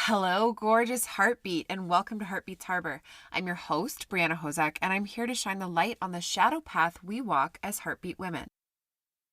Hello, gorgeous heartbeat, and welcome to Heartbeats Harbor. I'm your host, Brianna Hozak, and I'm here to shine the light on the shadow path we walk as heartbeat women.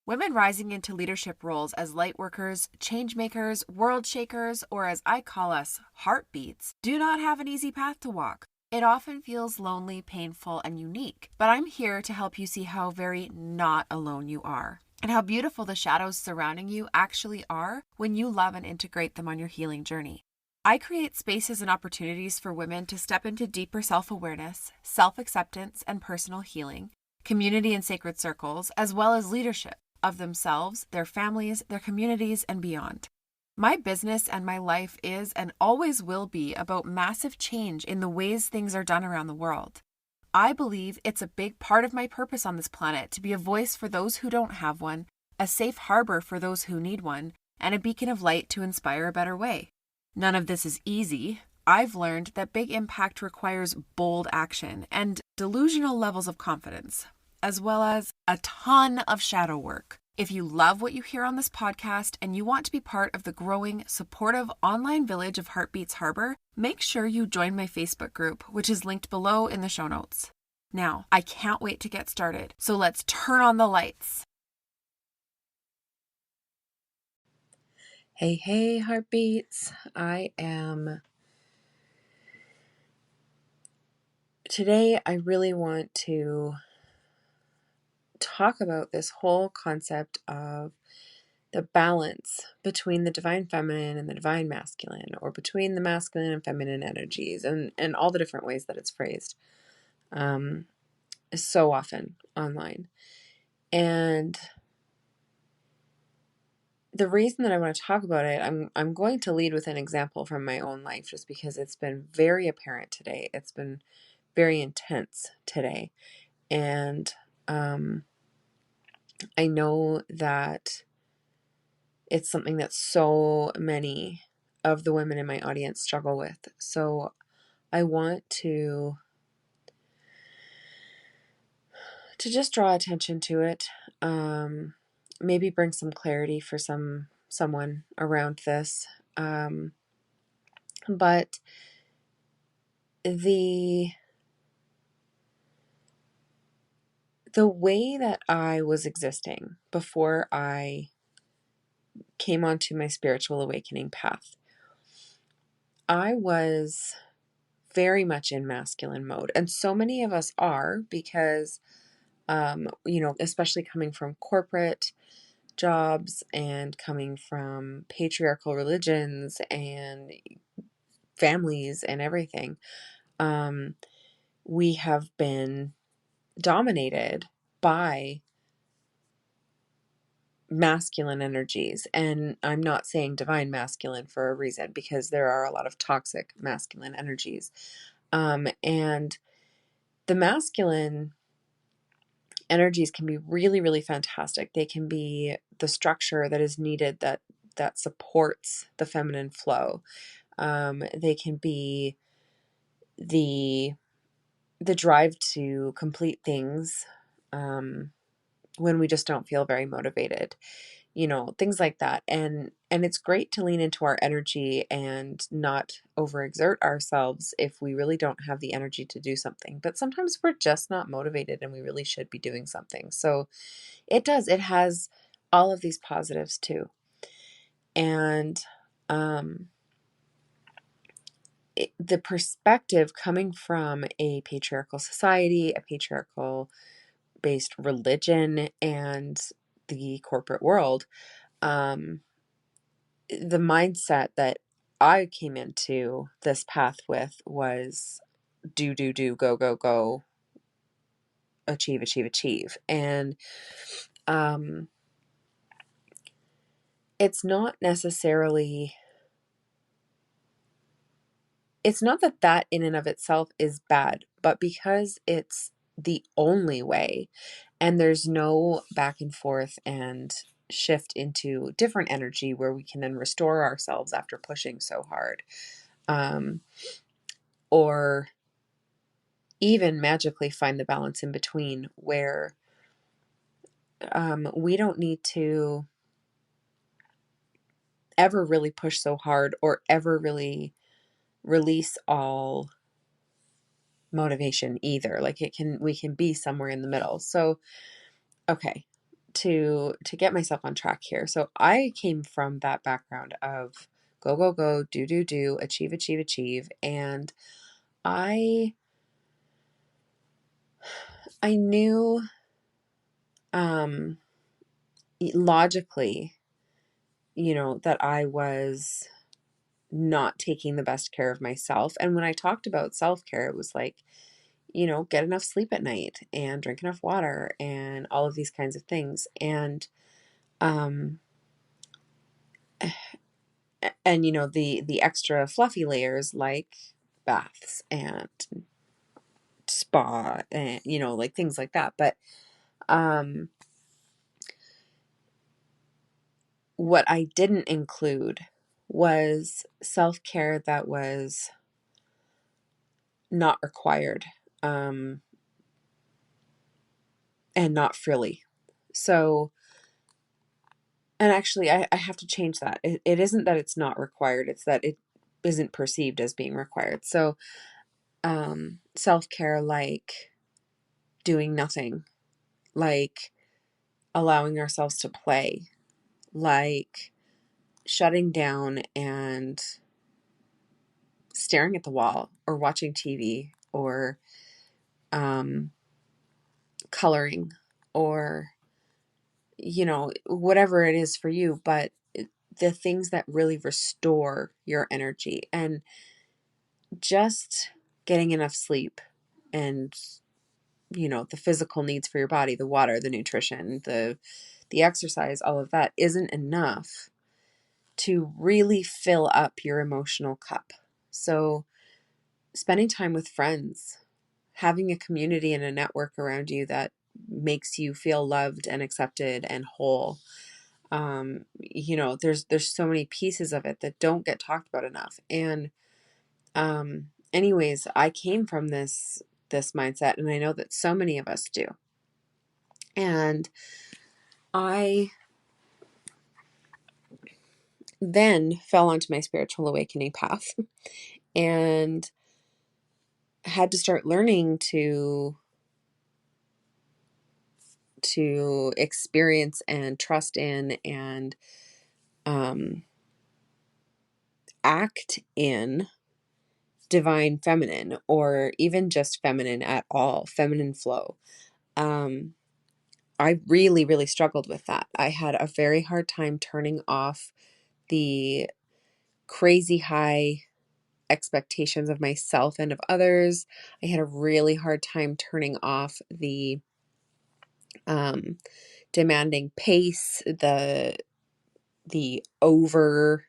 Women rising into leadership roles as lightworkers, changemakers, worldshakers, or as I call us, heartbeats, do not have an easy path to walk. It often feels lonely, painful, and unique, but I'm here to help you see how very not alone you are, and how beautiful the shadows surrounding you actually are when you love and integrate them on your healing journey. I create spaces and opportunities for women to step into deeper self-awareness, self-acceptance, and personal healing, community and sacred circles, as well as leadership of themselves, their families, their communities, and beyond. My business and my life is and always will be about massive change in the ways things are done around the world. I believe it's a big part of my purpose on this planet to be a voice for those who don't have one, a safe harbor for those who need one, and a beacon of light to inspire a better way. None of this is easy. I've learned that big impact requires bold action and delusional levels of confidence, as well as a ton of shadow work. If you love what you hear on this podcast and you want to be part of the growing, supportive online village of Heartbeats Harbor, make sure you join my Facebook group, which is linked below in the show notes. Now, I can't wait to get started, so let's turn on the lights. Hey, heartbeats. Today I really want to talk about this whole concept of the balance between the divine feminine and the divine masculine, or between the masculine and feminine energies, and all the different ways that it's phrased so often online. And the reason that I want to talk about it, I'm going to lead with an example from my own life, just because it's been very apparent today. It's been very intense today. And I know that it's something that so many of the women in my audience struggle with. So I want to just draw attention to it. Maybe bring some clarity for someone around this. But the way that I was existing before I came onto my spiritual awakening path, I was very much in masculine mode. And so many of us are, because, especially coming from corporate jobs and coming from patriarchal religions and families and everything, we have been dominated by masculine energies. And I'm not saying divine masculine for a reason, because there are a lot of toxic masculine energies. And the masculine energies can be really, really fantastic. They can be the structure that is needed, that supports the feminine flow. They can be the drive to complete things when we just don't feel very motivated, things like that. And it's great to lean into our energy and not overexert ourselves if we really don't have the energy to do something. But sometimes we're just not motivated and we really should be doing something. So it has all of these positives too. And the perspective coming from a patriarchal society, a patriarchal based religion, and the corporate world, the mindset that I came into this path with was do, go, achieve. And it's not necessarily, it's not that in and of itself is bad, but because it's the only way and there's no back and forth and shift into different energy where we can then restore ourselves after pushing so hard, or even magically find the balance in between, where we don't need to ever really push so hard or ever really release all motivation either. Like we can be somewhere in the middle. So, okay, to get myself on track here. So I came from that background of go, go, go, do, do, do, achieve, achieve, achieve. And I knew logically, that I was not taking the best care of myself. And when I talked about self-care, it was like, get enough sleep at night and drink enough water and all of these kinds of things. Um, and the extra fluffy layers like baths and spa and, like things like that. But, what I didn't include was self-care that was not required, and not frilly. So, and actually, I have to change that. It isn't that it's not required, it's that it isn't perceived as being required. So, self-care like doing nothing, like allowing ourselves to play, like shutting down and staring at the wall or watching TV or coloring or whatever it is for you, but the things that really restore your energy and just getting enough sleep and the physical needs for your body, the water, the nutrition, the exercise, all of that isn't enough to really fill up your emotional cup. So spending time with friends, having a community and a network around you that makes you feel loved and accepted and whole. There's so many pieces of it that don't get talked about enough. And anyways, I came from this mindset, and I know that so many of us do. And I then fell onto my spiritual awakening path and had to start learning to experience and trust in and act in divine feminine, or even just feminine at all, feminine flow. I really, really struggled with that. I had a very hard time turning off the crazy high expectations of myself and of others. I had a really hard time turning off the demanding pace, the over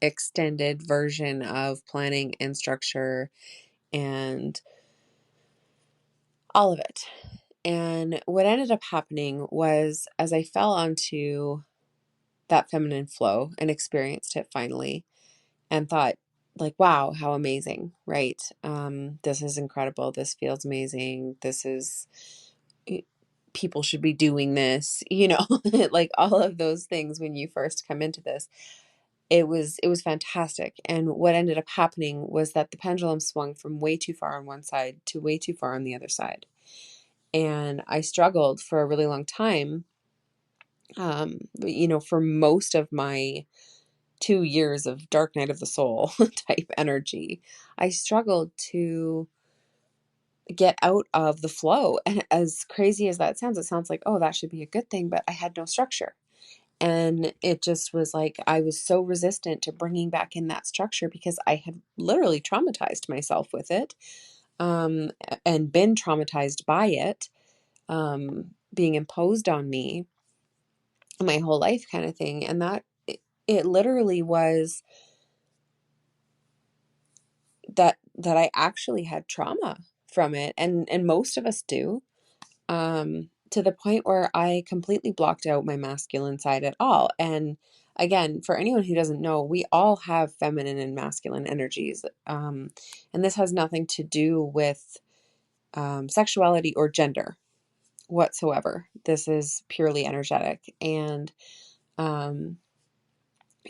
extended version of planning and structure and all of it. And what ended up happening was, as I fell onto that feminine flow and experienced it finally and thought, like, wow, how amazing, right? This is incredible. This feels amazing. People should be doing this, like all of those things. When you first come into this, it was fantastic. And what ended up happening was that the pendulum swung from way too far on one side to way too far on the other side. And I struggled for a really long time. For most of my 2 years of dark night of the soul type energy, I struggled to get out of the flow. And as crazy as that sounds, it sounds like, oh, that should be a good thing, but I had no structure. And it just was like, I was so resistant to bringing back in that structure because I had literally traumatized myself with it, and been traumatized by it, being imposed on me my whole life kind of thing. And that it literally was that I actually had trauma from it. And most of us do, to the point where I completely blocked out my masculine side at all. And again, for anyone who doesn't know, we all have feminine and masculine energies. And this has nothing to do with sexuality or gender whatsoever. This is purely energetic. And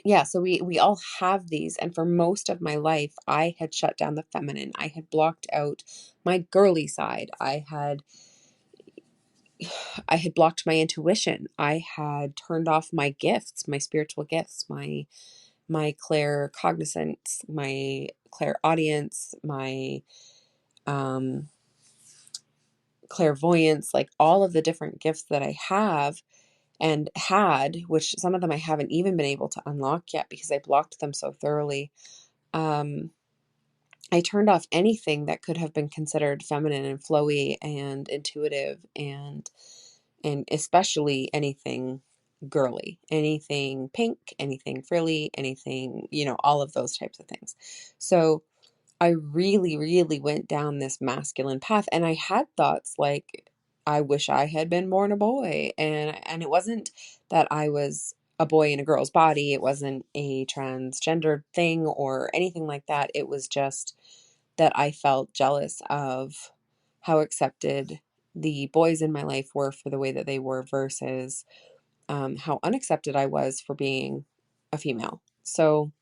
yeah, so we all have these, and for most of my life, I had shut down the feminine. I had blocked out my girly side. I had blocked my intuition. I had turned off my gifts, my spiritual gifts, my claircognizance, my clairaudience, my um clairvoyance, like all of the different gifts that I have and had, which some of them I haven't even been able to unlock yet because I blocked them so thoroughly. Um, I turned off anything that could have been considered feminine and flowy and intuitive and especially anything girly, anything pink, anything frilly, anything, all of those types of things. So I really, really went down this masculine path, and I had thoughts like, I wish I had been born a boy. And it wasn't that I was a boy in a girl's body. It wasn't a transgendered thing or anything like that. It was just that I felt jealous of how accepted the boys in my life were for the way that they were versus how unaccepted I was for being a female. So,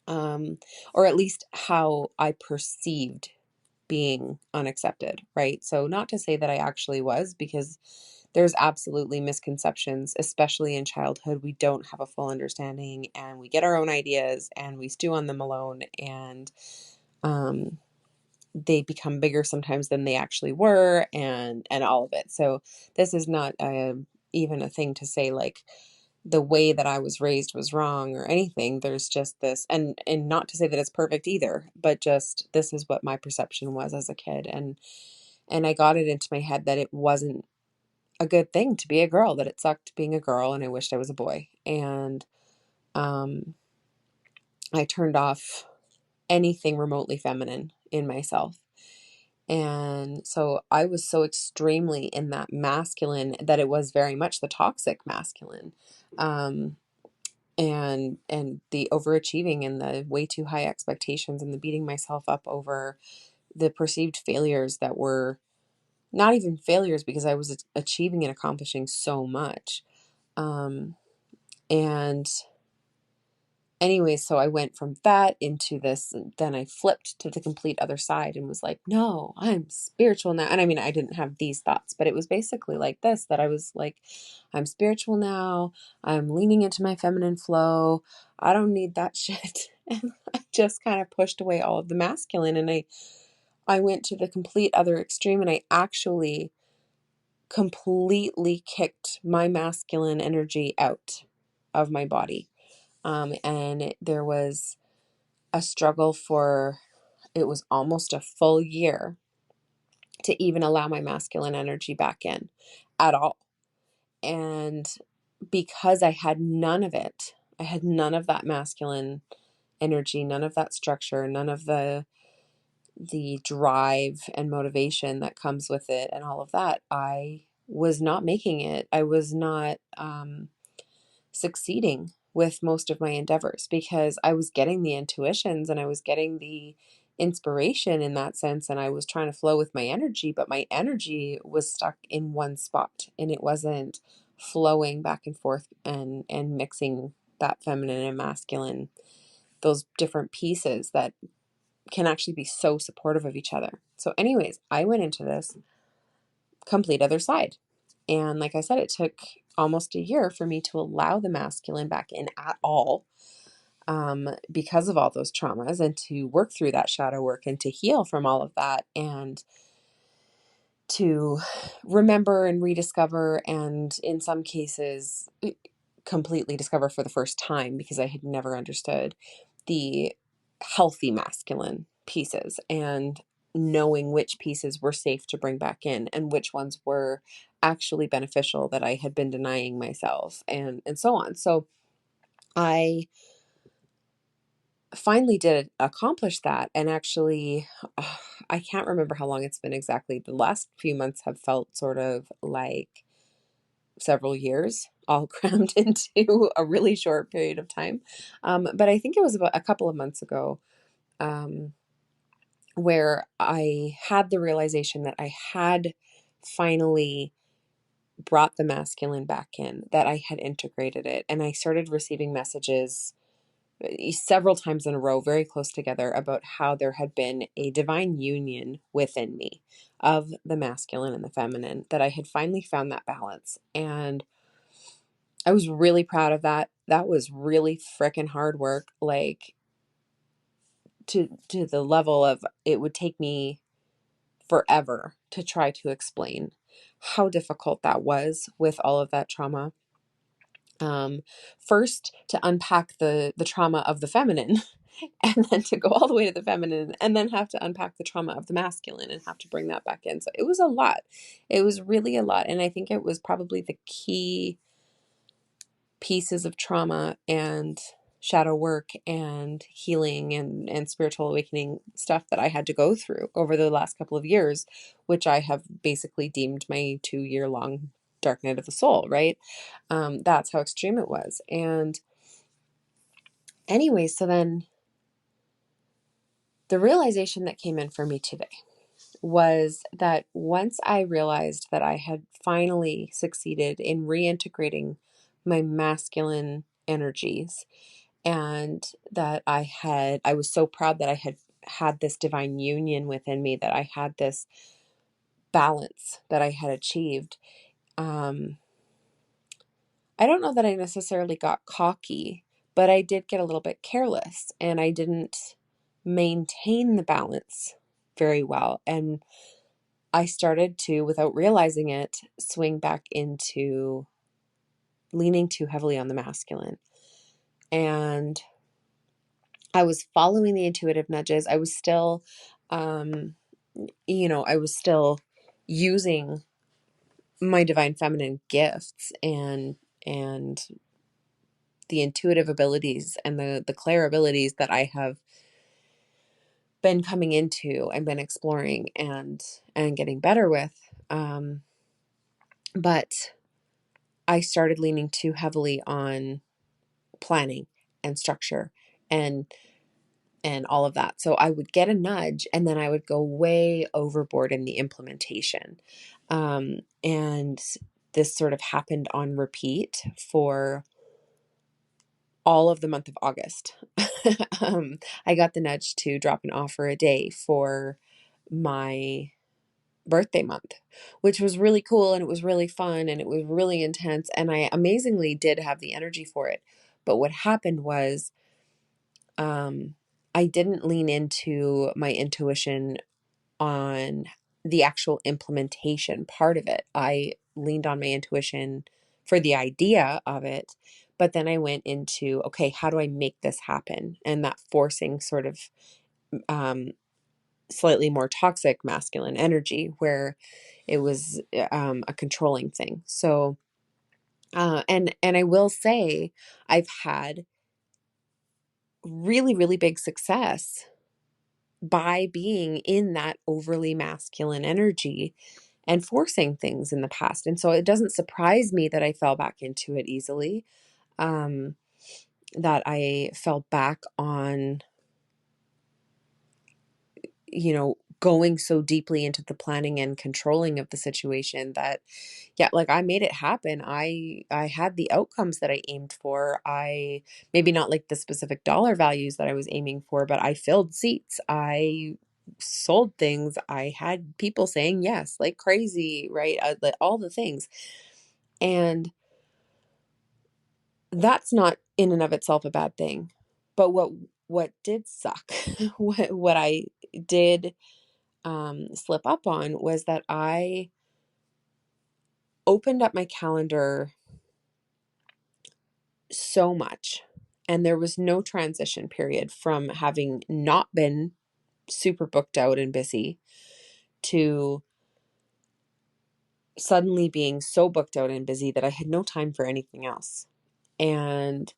or at least how I perceived being unaccepted, right? So, not to say that I actually was, because there's absolutely misconceptions, especially in childhood. We don't have a full understanding and we get our own ideas and we stew on them alone, and um, they become bigger sometimes than they actually were, and all of it. So, this is not even a thing to say like the way that I was raised was wrong or anything. There's just this, and not to say that it's perfect either, but just this is what my perception was as a kid. And I got it into my head that it wasn't a good thing to be a girl, that it sucked being a girl, and I wished I was a boy. And um I turned off anything remotely feminine in myself. And so I was so extremely in that masculine that it was very much the toxic masculine. Um and the overachieving and the way too high expectations and the beating myself up over the perceived failures that were not even failures because I was achieving and accomplishing so much. Um, and anyway, so I went from that into this, and then I flipped to the complete other side and was like, no, I'm spiritual now. And I mean, I didn't have these thoughts, but it was basically like this, that I was like, I'm spiritual now. I'm leaning into my feminine flow. I don't need that shit. And I just kind of pushed away all of the masculine, and I went to the complete other extreme, and I actually completely kicked my masculine energy out of my body. There was a struggle for, it was almost a full year to even allow my masculine energy back in at all. And because I had none of it, I had none of that masculine energy, none of that structure, none of the drive and motivation that comes with it and all of that, I was not making it. I was not succeeding with most of my endeavors because I was getting the intuitions and I was getting the inspiration in that sense, and I was trying to flow with my energy, but my energy was stuck in one spot and it wasn't flowing back and forth and mixing that feminine and masculine, those different pieces that can actually be so supportive of each other. So anyways, I went into this complete other side. And like I said, it took almost a year for me to allow the masculine back in at all, because of all those traumas, and to work through that shadow work and to heal from all of that, and to remember and rediscover, and in some cases, completely discover for the first time, because I had never understood the healthy masculine pieces, and knowing which pieces were safe to bring back in and which ones were actually beneficial that I had been denying myself, and so on. So I finally did accomplish that, and actually I can't remember how long it's been exactly. The last few months have felt sort of like several years all crammed into a really short period of time. But I think it was about a couple of months ago, um, where I had the realization that I had finally brought the masculine back in, that I had integrated it. And I started receiving messages several times in a row, very close together, about how there had been a divine union within me of the masculine and the feminine, that I had finally found that balance. And I was really proud of that. That was really freaking hard work, like to the level of it would take me forever to try to explain how difficult that was with all of that trauma. First to unpack the trauma of the feminine, and then to go all the way to the feminine, and then have to unpack the trauma of the masculine and have to bring that back in. So it was a lot. It was really a lot. And I think it was probably the key pieces of trauma and shadow work and healing and spiritual awakening stuff that I had to go through over the last couple of years, which I have basically deemed my 2-year long dark night of the soul, right? That's how extreme it was. And anyway, so then the realization that came in for me today was that once I realized that I had finally succeeded in reintegrating my masculine energies, and that I was so proud that I had this divine union within me, that I had this balance that I had achieved. I don't know that I necessarily got cocky, but I did get a little bit careless, and I didn't maintain the balance very well. And I started to, without realizing it, swing back into leaning too heavily on the masculine. And I was following the intuitive nudges. I was still, I was still using my divine feminine gifts and the intuitive abilities and the clair abilities that I have been coming into and been exploring and getting better with. But I started leaning too heavily on planning and structure and all of that. So I would get a nudge and then I would go way overboard in the implementation. And this sort of happened on repeat for all of the month of August. I got the nudge to drop an offer a day for my birthday month, which was really cool, and it was really fun, and it was really intense, and I amazingly did have the energy for it. But what happened was, I didn't lean into my intuition on the actual implementation part of it. I leaned on my intuition for the idea of it, but then I went into, okay, how do I make this happen? And that forcing sort of slightly more toxic masculine energy, where it was a controlling thing. So, and I will say, I've had really, really big success by being in that overly masculine energy and forcing things in the past. And so it doesn't surprise me that I fell back into it easily, that I fell back on, going so deeply into the planning and controlling of the situation that, yeah, like I made it happen. I had the outcomes that I aimed for. I maybe not like the specific dollar values that I was aiming for, but I filled seats. I sold things. I had people saying yes, like crazy, right? All the things. And that's not in and of itself a bad thing. But what did suck, what I did slip up on, was that I opened up my calendar so much, and there was no transition period from having not been super booked out and busy to suddenly being so booked out and busy that I had no time for anything else. And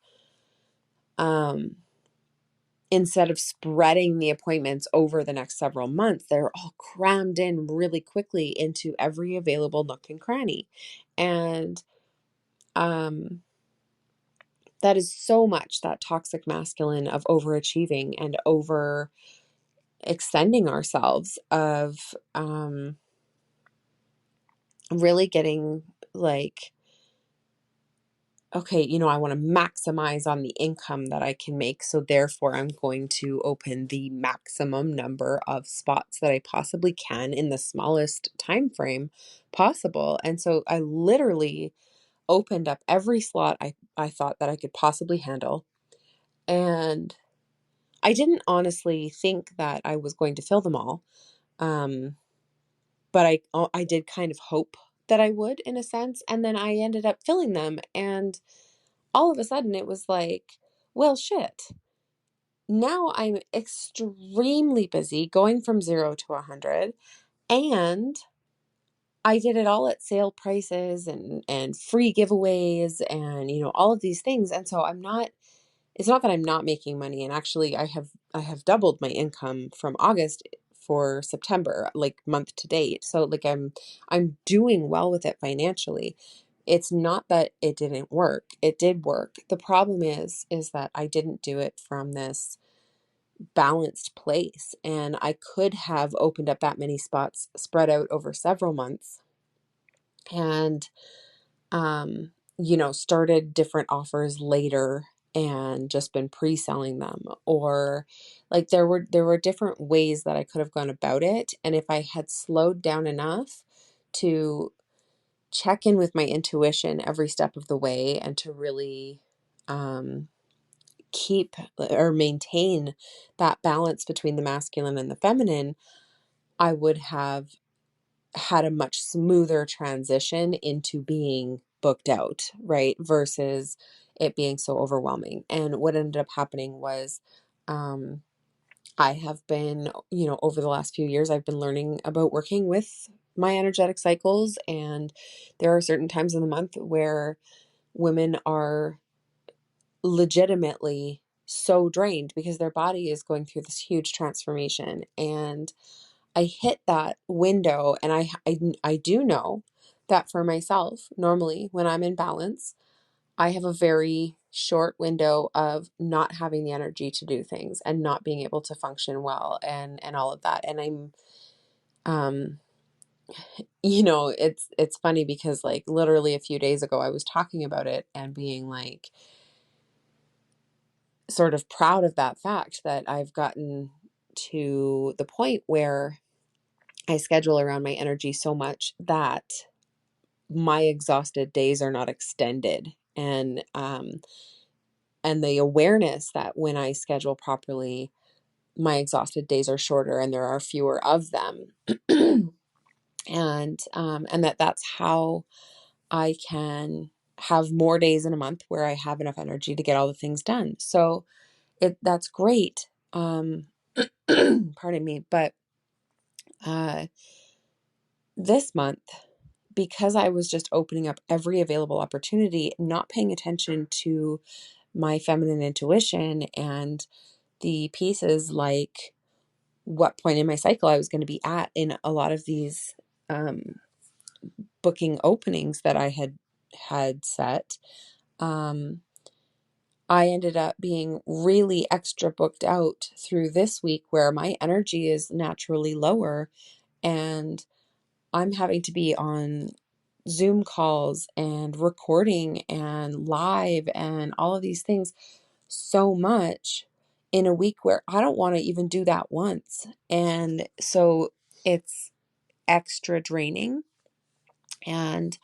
instead of spreading the appointments over the next several months, they're all crammed in really quickly into every available nook and cranny. And that is so much that toxic masculine of overachieving and over extending ourselves, of really getting like, okay, I want to maximize on the income that I can make. So therefore, I'm going to open the maximum number of spots that I possibly can in the smallest time frame possible. And so I literally opened up every slot I thought that I could possibly handle. And I didn't honestly think that I was going to fill them all. But I did kind of hope that I would, in a sense. And then I ended up filling them. And all of a sudden it was like, well, shit. Now I'm extremely busy going from 0 to 100. And I did it all at sale prices and free giveaways and, all of these things. And so it's not that I'm not making money. And actually I have doubled my income from August for September, like month to date. So like I'm doing well with it financially. It's not that it didn't work. It did work. The problem is that I didn't do it from this balanced place. And I could have opened up that many spots spread out over several months and started different offers later and just been pre-selling them, or like there were different ways that I could have gone about it. And if I had slowed down enough to check in with my intuition every step of the way and to really keep or maintain that balance between the masculine and the feminine, I would have had a much smoother transition into being booked out, right? Versus it being so overwhelming. And what ended up happening was, I have been, over the last few years, I've been learning about working with my energetic cycles. And there are certain times in the month where women are legitimately so drained because their body is going through this huge transformation. And I hit that window, and I do know that for myself, normally when I'm in balance, I have a very short window of not having the energy to do things and not being able to function well and all of that. And I'm um it's funny because like literally a few days ago I was talking about it and being like sort of proud of that fact that I've gotten to the point where I schedule around my energy so much that my exhausted days are not extended. And the awareness that when I schedule properly, my exhausted days are shorter and there are fewer of them. And that's how I can have more days in a month where I have enough energy to get all the things done. So that's great. Pardon me, but uh this month, because I was just opening up every available opportunity, not paying attention to my feminine intuition and the pieces like what point in my cycle I was going to be at in a lot of these booking openings that I had set. I ended up being really extra booked out through this week where my energy is naturally lower, and I'm having to be on Zoom calls and recording and live and all of these things so much in a week where I don't want to even do that once. And so it's extra draining and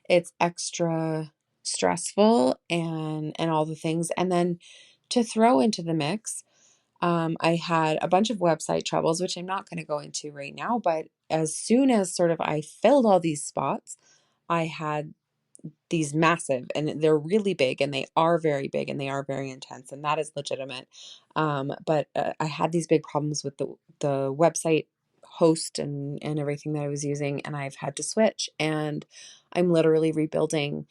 it's extra stressful and all the things. And then to throw into the mix, I had a bunch of website troubles, which I'm not going to go into right now, but as soon as sort of I filled all these spots, I had these massive, and they're really big and they are very big and they are very intense, and that is legitimate. But I had these big problems with the website host and everything that I was using, and I've had to switch, and I'm literally rebuilding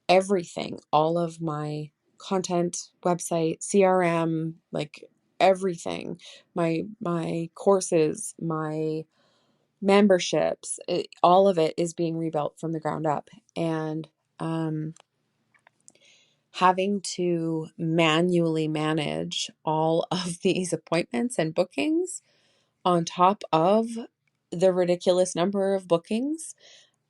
everything, all of my content, website, CRM, like everything, my courses, my memberships, all of it is being rebuilt from the ground up. And um, having to manually manage all of these appointments and bookings on top of the ridiculous number of bookings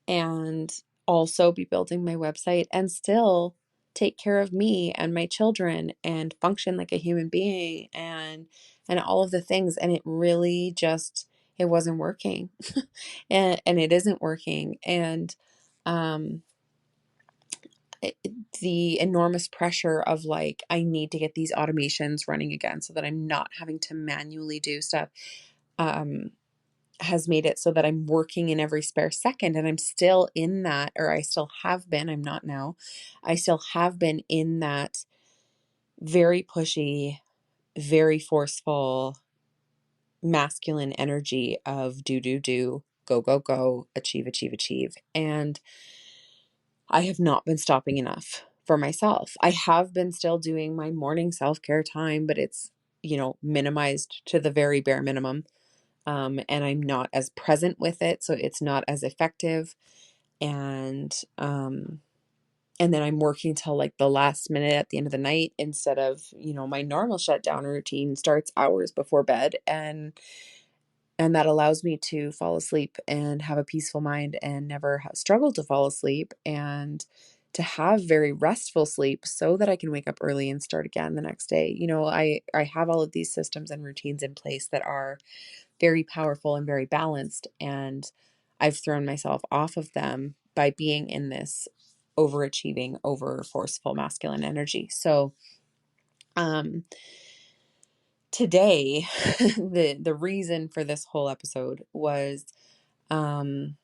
and also be building my website and still take care of me and my children and function like a human being and all of the things. And it really just, it wasn't working. And it isn't working. And um the enormous pressure of like, I need to get these automations running again so that I'm not having to manually do stuff, um, has made it so that I'm working in every spare second. And I'm still in that, or I still have been, I'm not now, I still have been in that very pushy, very forceful, masculine energy of do, go, achieve, achieve, achieve. And I have not been stopping enough for myself. I have been still doing my morning self-care time, but it's, minimized to the very bare minimum. And I'm not as present with it, so it's not as effective. And then I'm working till like the last minute at the end of the night instead of, my normal shutdown routine starts hours before bed. And that allows me to fall asleep and have a peaceful mind and never struggle to fall asleep and to have very restful sleep so that I can wake up early and start again the next day. I have all of these systems and routines in place that are very powerful and very balanced. And I've thrown myself off of them by being in this overachieving, over forceful masculine energy. So, today, the reason for this whole episode was, um,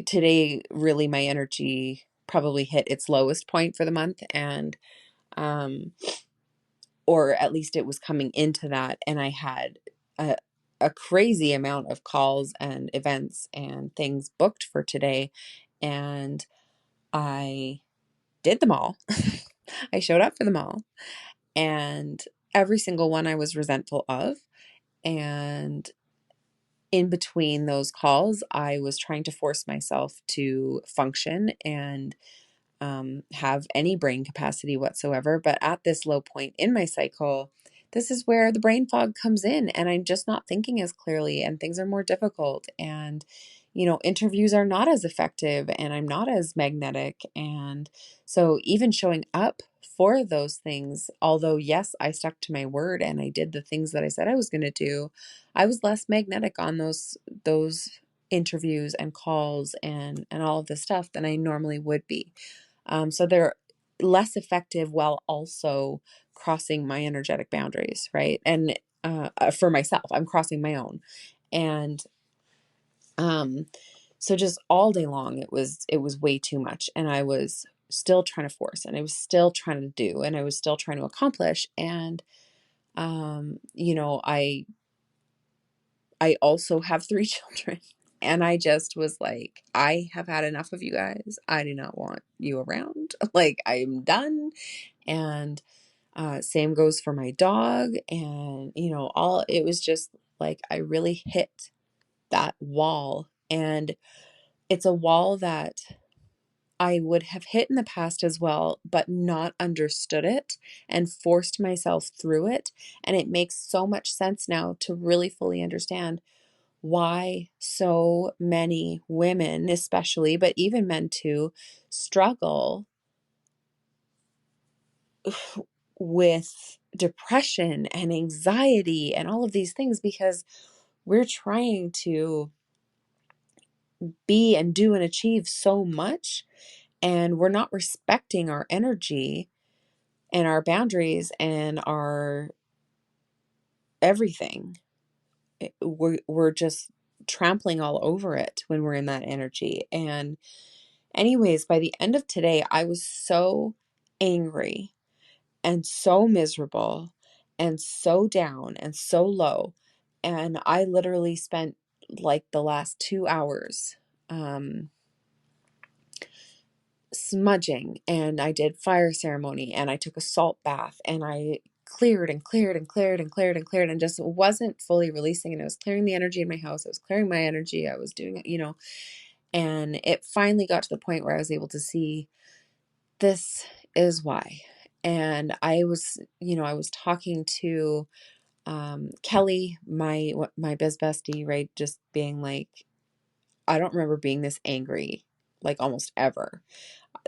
today really my energy probably hit its lowest point for the month, and um, or at least it was coming into that, and I had a crazy amount of calls and events and things booked for today, and I did them all. I showed up for them all, and every single one I was resentful of. And in between those calls, I was trying to force myself to function and have any brain capacity whatsoever. But at this low point in my cycle, this is where the brain fog comes in, and I'm just not thinking as clearly, and things are more difficult. And, interviews are not as effective, and I'm not as magnetic. And so, even showing up for those things, although, yes, I stuck to my word and I did the things that I said I was going to do, I was less magnetic on those interviews and calls and all of this stuff than I normally would be. So they're less effective while also crossing my energetic boundaries, right? And for myself, I'm crossing my own. And um, so just all day long, it was way too much, and I was still trying to force, and I was still trying to do, and I was still trying to accomplish. And I also have three children. And I just was like, I have had enough of you guys. I do not want you around. Like, I'm done. And same goes for my dog. And, all it was just like, I really hit that wall. And it's a wall that I would have hit in the past as well, but not understood it and forced myself through it. And it makes so much sense now to really fully understand why so many women, especially, but even men too, struggle with depression and anxiety and all of these things, because we're trying to be and do and achieve so much, and we're not respecting our energy and our boundaries and our everything. We're just trampling all over it when we're in that energy. And anyways, by the end of today, I was so angry and so miserable and so down and so low. And I literally spent like the last 2 hours um, smudging, and I did fire ceremony, and I took a salt bath, and I cleared and cleared and cleared and cleared and cleared, and just wasn't fully releasing. And I was clearing the energy in my house. I was clearing my energy. I was doing it, and it finally got to the point where I was able to see, this is why. And I was talking to Kelly, my best bestie, right? Just being like, I don't remember being this angry like almost ever.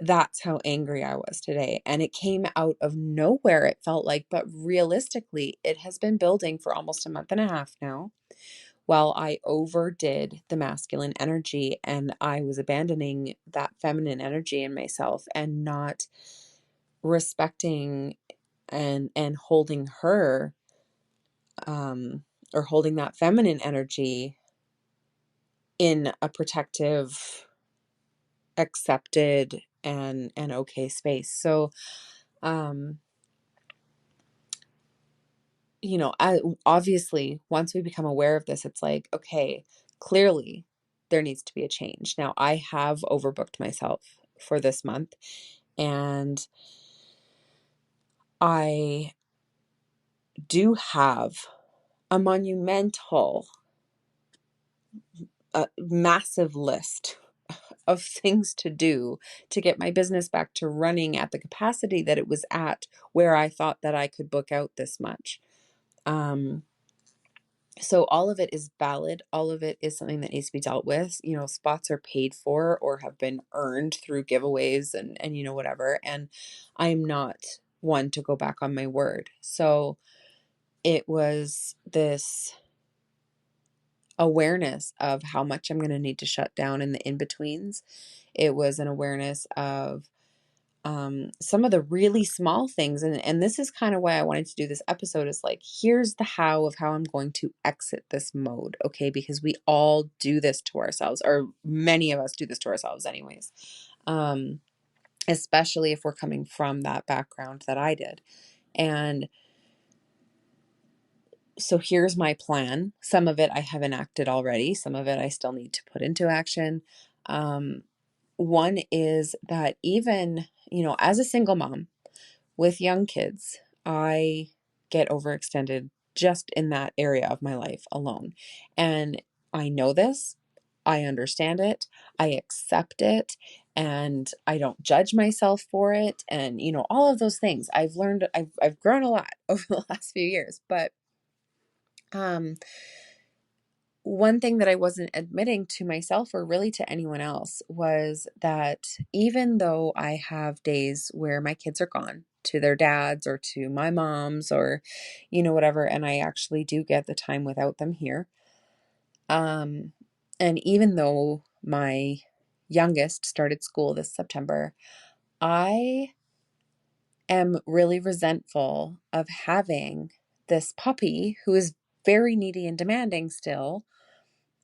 That's how angry I was today. And it came out of nowhere, it felt like, but realistically, it has been building for almost a month and a half now. While I overdid the masculine energy and I was abandoning that feminine energy in myself and not respecting and holding her, or holding that feminine energy in a protective, accepted and okay space. So obviously once we become aware of this, it's like, okay, clearly there needs to be a change. Now I have overbooked myself for this month, and I do have a monumental, massive list of things to do to get my business back to running at the capacity that it was at, where I thought that I could book out this much. So all of it is valid. All of it is something that needs to be dealt with. Spots are paid for or have been earned through giveaways and whatever. And I'm not one to go back on my word. So it was this awareness of how much I'm going to need to shut down in the in-betweens. It was an awareness of some of the really small things. And this is kind of why I wanted to do this episode, is like, here's the how of how I'm going to exit this mode. Okay. Because we all do this to ourselves, or many of us do this to ourselves anyways. Especially if we're coming from that background that I did. And so here's my plan. Some of it I have enacted already. Some of it I still need to put into action. One is that even, as a single mom with young kids, I get overextended just in that area of my life alone. And I know this, I understand it, I accept it, and I don't judge myself for it. And, all of those things I've learned, I've grown a lot over the last few years. But, one thing that I wasn't admitting to myself, or really to anyone else, was that even though I have days where my kids are gone to their dads or to my mom's, or, whatever, and I actually do get the time without them here. And even though my youngest started school this September, I am really resentful of having this puppy who is very needy and demanding still.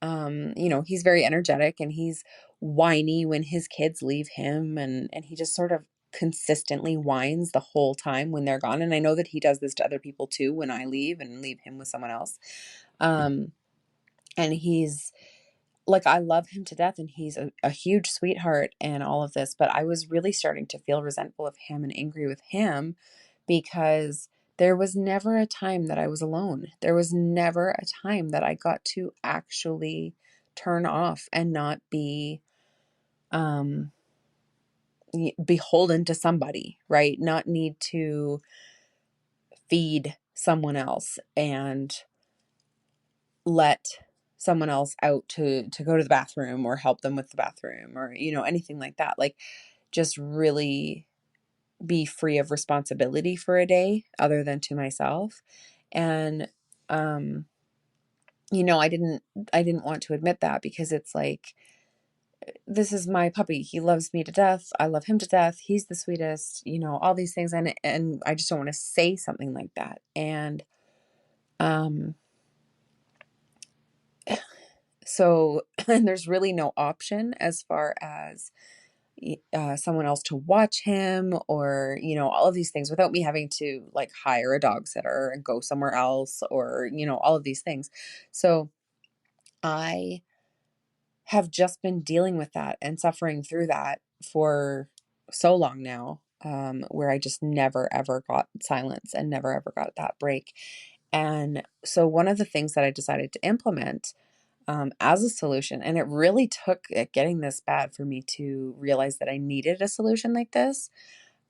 He's very energetic and he's whiny when his kids leave him, and he just sort of consistently whines the whole time when they're gone. And I know that he does this to other people too when I leave and leave him with someone else. And he's like, I love him to death and he's a huge sweetheart and all of this, but I was really starting to feel resentful of him and angry with him because there was never a time that I was alone. There was never a time that I got to actually turn off and not be beholden to somebody, right? Not need to feed someone else and let someone else out to go to the bathroom or help them with the bathroom, or anything like that. Like, just really be free of responsibility for a day other than to myself. And I didn't want to admit that, because it's like, this is my puppy. He loves me to death. I love him to death. He's the sweetest, all these things. And I just don't want to say something like that. And so, and there's really no option as far as someone else to watch him, or, all of these things, without me having to like hire a dog sitter and go somewhere else, or, all of these things. So I have just been dealing with that and suffering through that for so long now, where I just never ever got silence and never ever got that break. And so one of the things that I decided to implement as a solution, and it really took it getting this bad for me to realize that I needed a solution like this.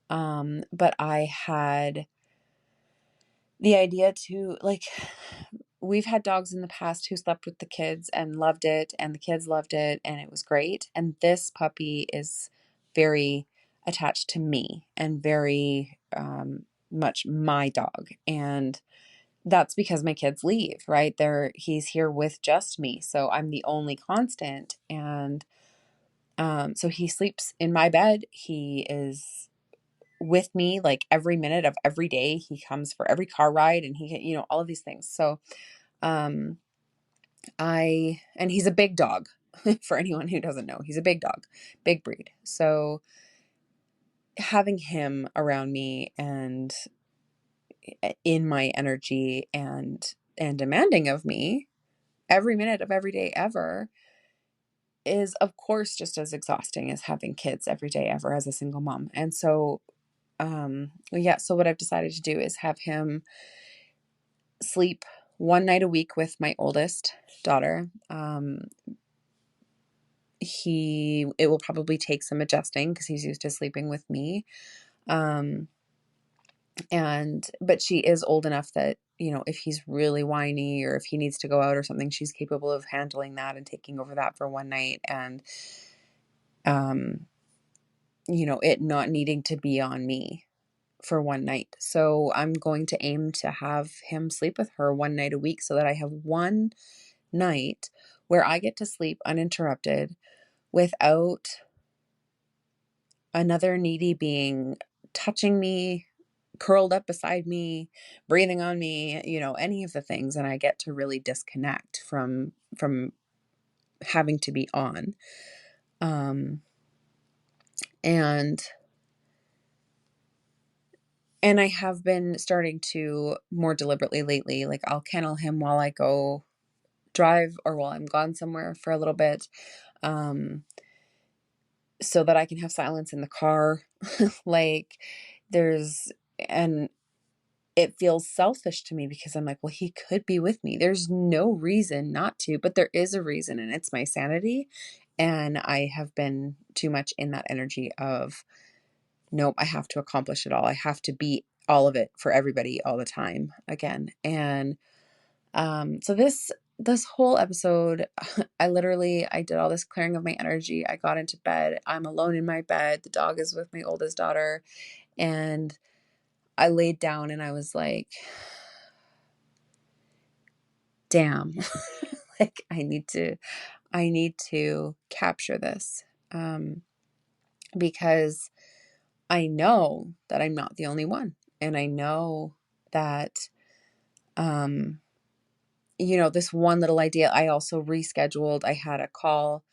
But I had the idea to, like, we've had dogs in the past who slept with the kids and loved it, and the kids loved it, and it was great. And this puppy is very attached to me and very much my dog. And that's because my kids leave, right? He's here with just me. So I'm the only constant. And so he sleeps in my bed. He is with me like every minute of every day. He comes for every car ride, and all of these things. So um and he's a big dog. For anyone who doesn't know, he's a big dog, big breed. So having him around me and in my energy and demanding of me every minute of every day ever is of course just as exhausting as having kids every day ever as a single mom. And so so what I've decided to do is have him sleep one night a week with my oldest daughter. It will probably take some adjusting because he's used to sleeping with me. But she is old enough that, if he's really whiny or if he needs to go out or something, she's capable of handling that and taking over that for one night, and, it not needing to be on me for one night. So I'm going to aim to have him sleep with her one night a week so that I have one night where I get to sleep uninterrupted without another needy being touching me, curled up beside me, breathing on me, any of the things. And I get to really disconnect from having to be on. Um, and and I have been starting to more deliberately lately, like I'll kennel him while I go drive or while I'm gone somewhere for a little bit. So that I can have silence in the car. like there's and It feels selfish to me because I'm like, well, he could be with me. There's no reason not to, but there is a reason, and it's my sanity. And I have been too much in that energy of, nope, I have to accomplish it all. I have to be all of it for everybody all the time again. And so this whole episode, I did all this clearing of my energy. I got into bed. I'm alone in my bed. The dog is with my oldest daughter, and I laid down and I was like, damn, like I need to capture this, because I know that I'm not the only one. And I know that, this one little idea, I also rescheduled. I had a call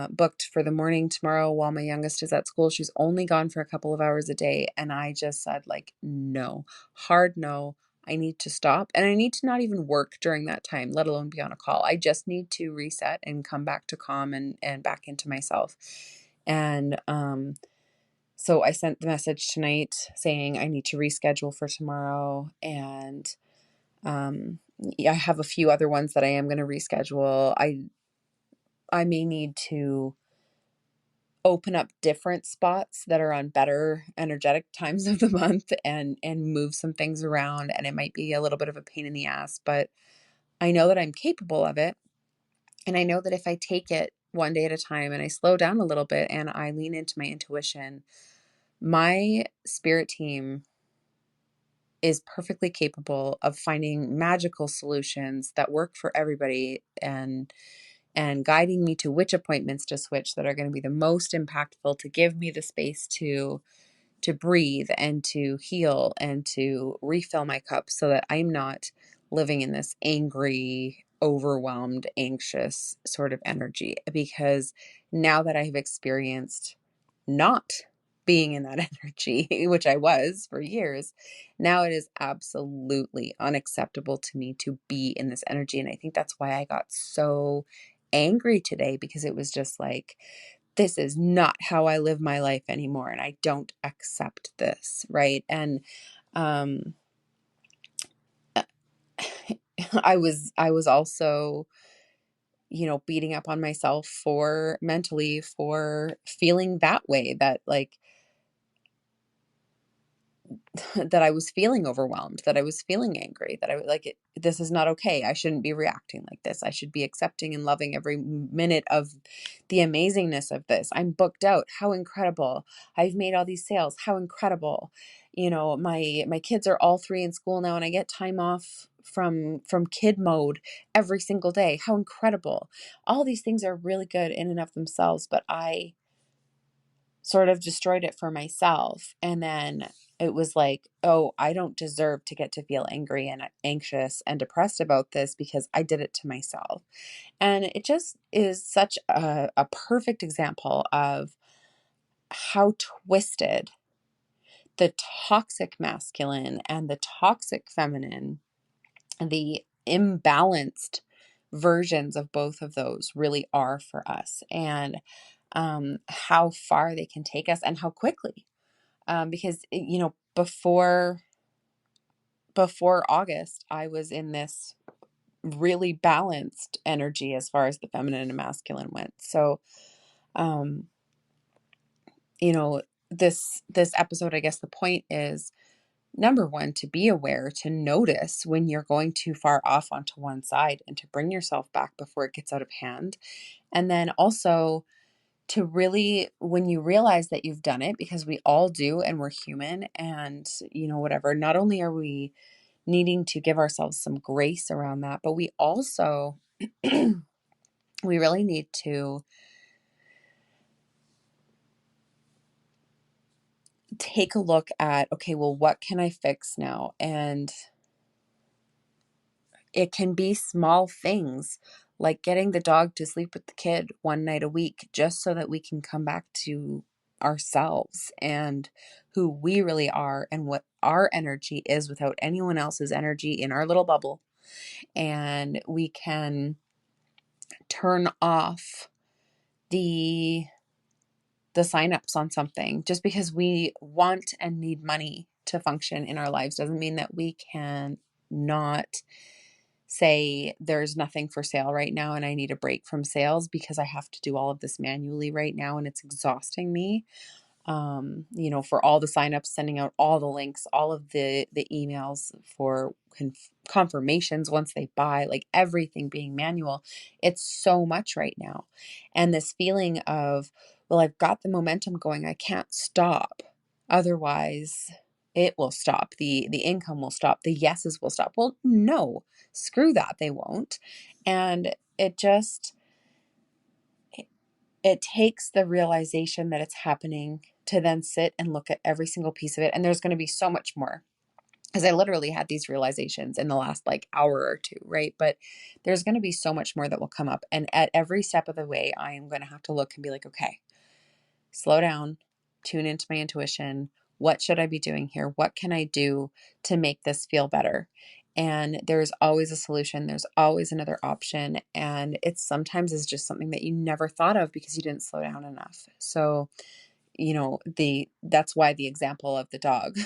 booked for the morning tomorrow while my youngest is at school. She's only gone for a couple of hours a day. And I just said, like, no, hard no. I need to stop, and I need to not even work during that time, let alone be on a call. I just need to reset and come back to calm and back into myself. And so I sent the message tonight saying I need to reschedule for tomorrow. And I have a few other ones that I am going to reschedule. I may need to open up different spots that are on better energetic times of the month and move some things around, and it might be a little bit of a pain in the ass, but I know that I'm capable of it. And I know that if I take it one day at a time and I slow down a little bit and I lean into my intuition, my spirit team is perfectly capable of finding magical solutions that work for everybody, and guiding me to which appointments to switch that are going to be the most impactful to give me the space to breathe and to heal and to refill my cup so that I'm not living in this angry, overwhelmed, anxious sort of energy. Because now that I have experienced not being in that energy, which I was for years, now it is absolutely unacceptable to me to be in this energy. And I think that's why I got so angry today, because it was just like, this is not how I live my life anymore, and I don't accept this, right? And I was also, beating up on myself for mentally for feeling that way, that like that I was feeling overwhelmed, that I was feeling angry, that I was like, this is not okay. I shouldn't be reacting like this. I should be accepting and loving every minute of the amazingness of this. I'm booked out. How incredible. I've made all these sales. How incredible. You know, my kids are all three in school now and I get time off from kid mode every single day. How incredible. All these things are really good in and of themselves, but I sort of destroyed it for myself. And then it was like, oh, I don't deserve to get to feel angry and anxious and depressed about this because I did it to myself. And it just is such a perfect example of how twisted the toxic masculine and the toxic feminine, the imbalanced versions of both of those really are for us, and how far they can take us and how quickly. Because you know, before August, I was in this really balanced energy as far as the feminine and masculine went. So, um, you know, this episode, I guess the point is, number one, to be aware, to notice when you're going too far off onto one side and to bring yourself back before it gets out of hand. And then also to really, when you realize that you've done it, because we all do and we're human and, you know, whatever, not only are we needing to give ourselves some grace around that, but we also, we really need to take a look at, okay, well, what can I fix now? And it can be small things like getting the dog to sleep with the kid one night a week, just so that we can come back to ourselves and who we really are and what our energy is without anyone else's energy in our little bubble. And we can turn off the signups on something. Just because we want and need money to function in our lives doesn't mean that we can not say there's nothing for sale right now and I need a break from sales because I have to do all of this manually right now and it's exhausting me. You know, for all the signups, sending out all the links, all of the emails for confirmations once they buy, like everything being manual. It's so much right now. And this feeling of, well, I've got the momentum going. I can't stop. Otherwise, it will stop. The income will stop. The yeses will stop. Well, no, screw that. They won't. And it just, it takes the realization that it's happening to then sit and look at every single piece of it. And there's going to be so much more, because I literally had these realizations in the last like hour or two, right? But there's going to be so much more that will come up. And at every step of the way, I am going to have to look and be like, okay, slow down, tune into my intuition. What should I be doing here? What can I do to make this feel better? And there's always a solution. There's always another option. And it sometimes is just something that you never thought of because you didn't slow down enough. So, you know, that's why the example of the dog,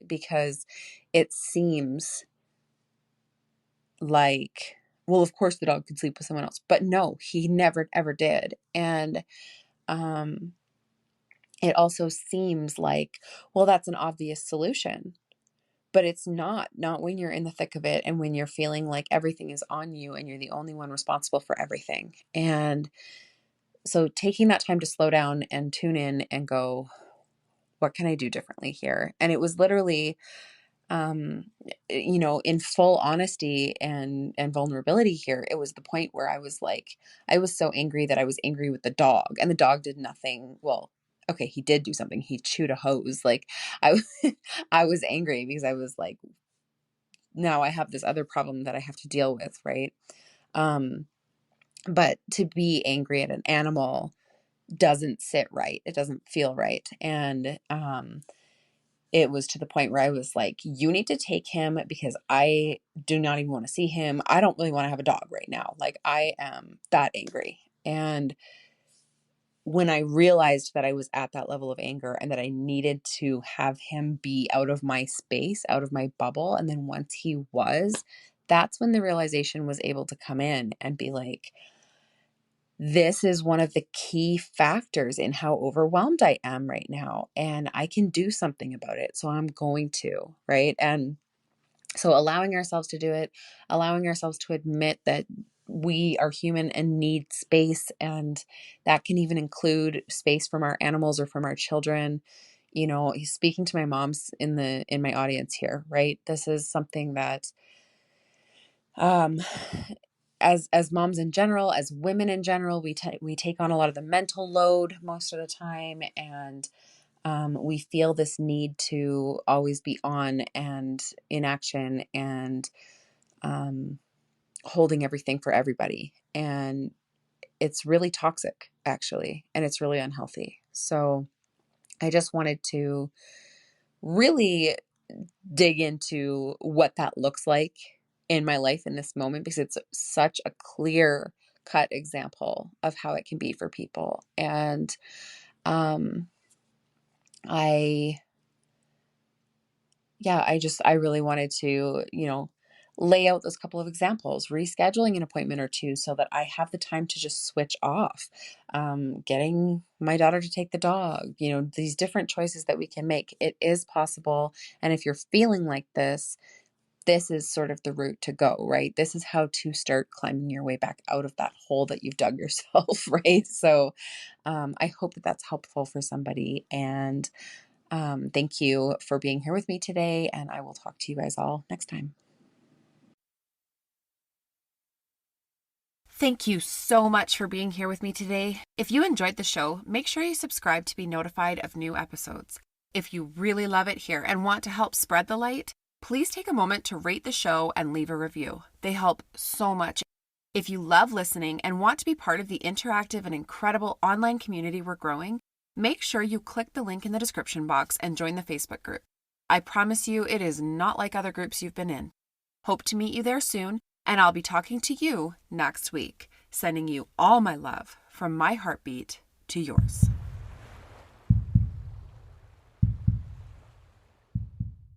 because it seems like, well, of course the dog could sleep with someone else, but no, he never ever did. And, it also seems like, well, that's an obvious solution, but it's not when you're in the thick of it and when you're feeling like everything is on you and you're the only one responsible for everything. And so taking that time to slow down and tune in and go, what can I do differently here? And it was literally, um, you know, in full honesty and vulnerability here, it was the point where I was like, I was so angry that I was angry with the dog, and the dog did nothing. Well, okay, he did do something. He chewed a hose. Like I, I was angry because I was like, now I have this other problem that I have to deal with, right? Um, but to be angry at an animal doesn't sit right. It doesn't feel right. And it was to the point where I was like, you need to take him because I do not even want to see him. I don't really want to have a dog right now. Like, I am that angry. And when I realized that I was at that level of anger and that I needed to have him be out of my space, out of my bubble, and then once he was, that's when the realization was able to come in and be like, this is one of the key factors in how overwhelmed I am right now, and I can do something about it. So I'm going to, right? And so allowing ourselves to do it, allowing ourselves to admit that we are human and need space, and that can even include space from our animals or from our children. Speaking to my moms in my audience here, right? This is something that um as moms in general, as women in general, we take on a lot of the mental load most of the time, and we feel this need to always be on and in action and um, holding everything for everybody. And it's really toxic, actually, and it's really unhealthy. So I just wanted to really dig into what that looks like in my life in this moment, because it's such a clear cut example of how it can be for people. And um, I I really wanted to, lay out those couple of examples, rescheduling an appointment or two so that I have the time to just switch off, getting my daughter to take the dog, these different choices that we can make. It is possible. And if you're feeling like this is sort of the route to go, right? This is how to start climbing your way back out of that hole that you've dug yourself, right? So I hope that that's helpful for somebody. And thank you for being here with me today, and I will talk to you guys all next time. Thank you so much for being here with me today. If you enjoyed the show, make sure you subscribe to be notified of new episodes. If you really love it here and want to help spread the light, please take a moment to rate the show and leave a review. They help so much. If you love listening and want to be part of the interactive and incredible online community we're growing, make sure you click the link in the description box and join the Facebook group. I promise you it is not like other groups you've been in. Hope to meet you there soon, and I'll be talking to you next week, sending you all my love from my heartbeat to yours.